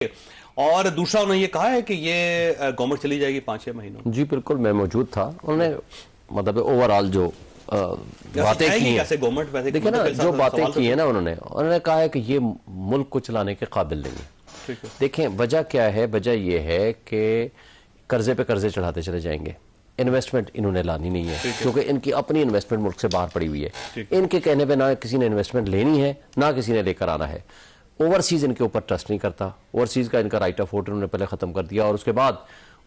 اور دوسرا انہوں نے یہ کہا ہے کہ یہ گورنمنٹ چلی جائے گی 5-6 مہینوں. جی بالکل میں موجود تھا. انہوں نے مطلب اوورآل جو باتیں کی ہیں دیکھیں نا, جو باتیں کی ہیں نا انہوں نے کہا ہے کہ یہ ملک کو چلانے کے قابل نہیں ہے. دیکھیں وجہ کیا ہے, وجہ یہ ہے کہ قرضے پہ قرضے چڑھاتے چلے جائیں گے. انویسٹمنٹ انہوں نے لانی نہیں ہے کیونکہ ان کی اپنی انویسٹمنٹ ملک سے باہر پڑی ہوئی ہے. ان کے کہنے پہ نہ کسی نے انویسٹمنٹ لینی ہے نہ کسی نے لے کر آنا ہے. اوورسیز ان کے اوپر ٹرسٹ نہیں کرتا. اوورسیز کا ان کا رائٹ آف ووٹ انہوں نے پہلے ختم کر دیا اور اس کے بعد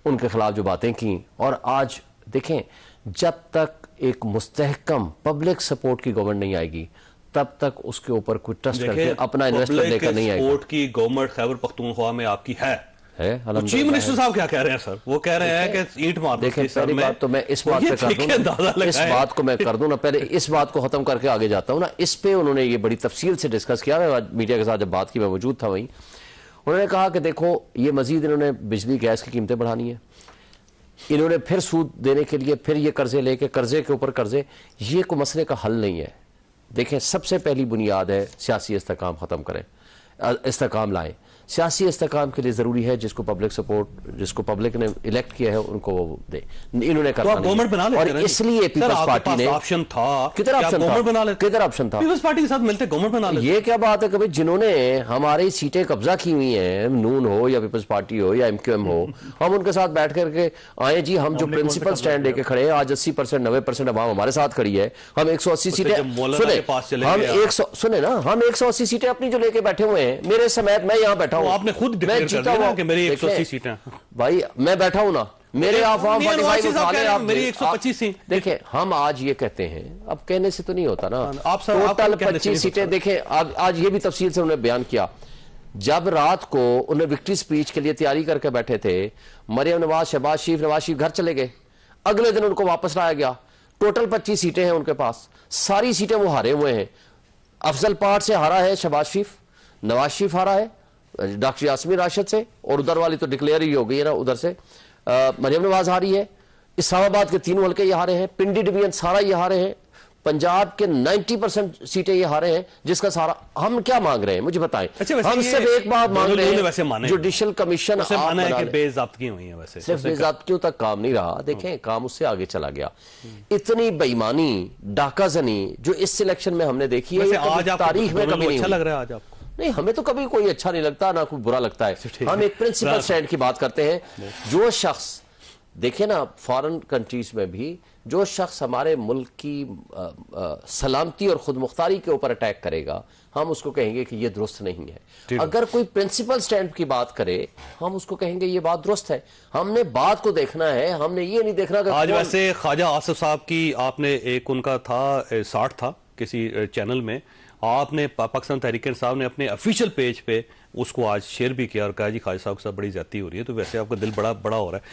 ان کے خلاف جو باتیں کی. اور آج دیکھیں جب تک ایک مستحکم پبلک سپورٹ کی گورنمنٹ نہیں آئے گی تب تک اس کے اوپر کوئی ٹرسٹ کر کے اپنا انویسٹمنٹ لے کر نہیں آئے گی. سپورٹ کی گورنمنٹ خیبر پختونخوا میں آپ کی ہے. چیف منسٹر صاحب کیا کہہ رہے ہیں سر؟ وہ کہہ رہے ہیں کہ اینٹ مار دو. دیکھیں پہلی بات تو میں اس بات پہ کر دوں, اس بات کو میں کر دوں نا, پہلے اس بات کو ختم کر کے آگے جاتا ہوں نا. اس پہ انہوں نے یہ بڑی تفصیل سے ڈسکس کیا. میں میڈیا کے ساتھ جب بات کی میں موجود تھا وہیں, انہوں نے کہا کہ دیکھو یہ مزید انہوں نے بجلی گیس کی قیمتیں بڑھانی ہیں, انہوں نے پھر سود دینے کے لیے پھر یہ قرضے لے کے قرضے کے اوپر قرضے. یہ کوئی مسئلے کا حل نہیں ہے. دیکھیں سب سے پہلی بنیاد ہے سیاسی استحکام ختم کریں, استحکام لائیں. سیاسی استحکام کے لیے ضروری ہے جس کو پبلک سپورٹ, جس کو پبلک نے الیکٹ کیا ہے ان کو وہ دے. انہوں نے کرنا نہیں, اور اس لیے پیپلز پارٹی نے آپشن تھا. کدھر آپشن تھا پیپلز پارٹی کے ساتھ ملتے گورنمنٹ بنا لیتے. یہ کیا بات ہے کہ جنہوں نے ہماری سیٹیں قبضہ کی ہوئی ہیں, نون ہو یا پیپلز پارٹی ہو یا MQM ہو, ہم ان کے ساتھ بیٹھ کر کے آئے جی ہم جو پرنسپل سٹینڈ لے کے کھڑے ہیں, آج 80% 90% عوام ہمارے ساتھ کھڑی ہے. ہم 180 سیٹیں سنیں نا, ہم 180 سیٹیں اپنی جو لے کے بیٹھے ہوئے ہیں, میرے سمیت میں یہاں بیٹھا ہوں. آپ نے خود ڈکلیئر کر دیا کہ میری 180 سیٹیں. بھائی میں بیٹھا ہوں نا, میرے عوام 45 اٹھا لیں, آپ میری 125 سیٹیں. دیکھیں ہم آج یہ کہتے ہیں, اب کہنے سے تو نہیں ہوتا نا, ٹوٹل 25 سیٹیں. دیکھیں آج یہ بھی تفصیل سے انہوں نے بیان کیا. جب رات کو انہیں وکٹری سپیچ کے لیے تیاری کر کے بیٹھے تھے, مریم نواز, شہباز شریف گھر چلے گئے. اگلے دن ان کو واپس لایا گیا. ٹوٹل 25 سیٹیں ہیں ان کے پاس, ساری سیٹیں وہ ہارے ہوئے ہیں. افضل پارٹ سے ہارا ہے شہباز شریف, نواز شریف ہارا ہے ڈاکٹر یاسمین راشد سے, اور ادھر والی تو ڈکلیئر ہی ہو گئی ہے نا, ادھر سے مریم نواز ہاری ہے. اسلام آباد کے 3 حلقے یہ ہارے ہیں, پنڈی ڈویژن سارا یہ ہارے ہیں, پنجاب کے 90% سیٹیں یہ ہارے ہیں. جس کا سارا ہم کیا مانگ رہے ہیں مجھے بتائیں. ہم صرف ایک بات مانگ رہے ہیں, جوڈیشل کمیشن بے ضابطگی ہوئی ہیں. ویسے صرف بے ضابطگیوں تک کام نہیں رہا. دیکھیں کام اس سے آگے چلا گیا. اتنی بےایمانی, ڈاکہ زنی جو اس سلیکشن میں ہم نے دیکھی ہے تاریخ میں کبھی نہیں اچھا لگ رہا ہے آج آپ کو؟ نہیں, ہمیں تو کبھی کوئی اچھا نہیں لگتا نہ کوئی برا لگتا ہے. ہم ایک پرنسپل سٹینڈ کی بات کرتے ہیں. جو شخص دیکھیں نا فارن کنٹریز میں بھی جو شخص ہمارے ملک کی سلامتی اور خود مختاری کے اوپر اٹیک کرے گا, ہم اس کو کہیں گے کہ یہ درست نہیں ہے. اگر کوئی پرنسپل سٹینڈ کی بات کرے ہم اس کو کہیں گے یہ بات درست ہے. ہم نے بات کو دیکھنا ہے, ہم نے یہ نہیں دیکھنا کہ آج ویسے خواجہ آصف صاحب کی آپ نے ایک ان کا تھا 60 تھا کسی چینل میں, آپ نے پاکستان تحریک صاحب نے اپنے افیشل پیج پہ اس کو آج شیئر بھی کیا اور کہا جی خواجہ صاحب کے ساتھ بڑی زیادتی ہو رہی ہے. تو ویسے آپ کا دل بڑا ہو رہا ہے.